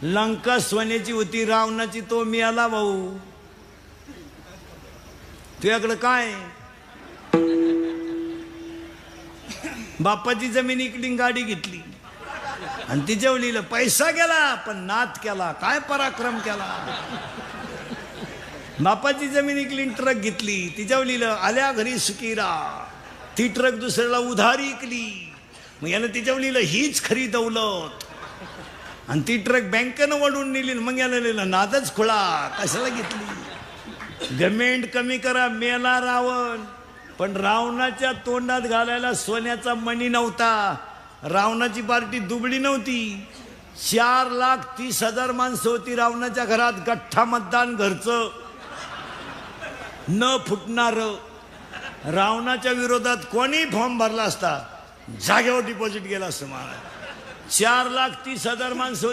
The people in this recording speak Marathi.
लंका सोन्याची होती, रावणाची तो मिळाला भाऊ. तुझ्याकडं काय? बापाची जमीन इकली, गाडी घेतली आणि तिच्यावर लिहिलं पैसा गेला पण नाद केला. काय पराक्रम केला. बापाची जमीन इकली, ट्रक घेतली, तिच्यावर लिहिलं आल्या घरी सुखीरा. ती ट्रक दुसऱ्याला उधारी इकली, मग यानं तिच्यावर लिहिलं हीच खरी दौलत. आणि ती ट्रक बँकेनं वळून नेली, मग याला लिहिलं नादच खुळा, कशाला घेतली. गमेंट कमी करा. मेला रावण, पण रावणाच्या तोंडात घालायला सोन्याचा मणी नव्हता. रावणाची पार्टी दुबळी नव्हती. 4,30,000 माणसं होती रावणाच्या घरात. गठ्ठा मतदान घरचं न फुटणार. रावणाच्या विरोधात कोणी फॉर्म भरला असता जागेवर डिपॉझिट गेला असतं. महाराज 4,30,000 माणसं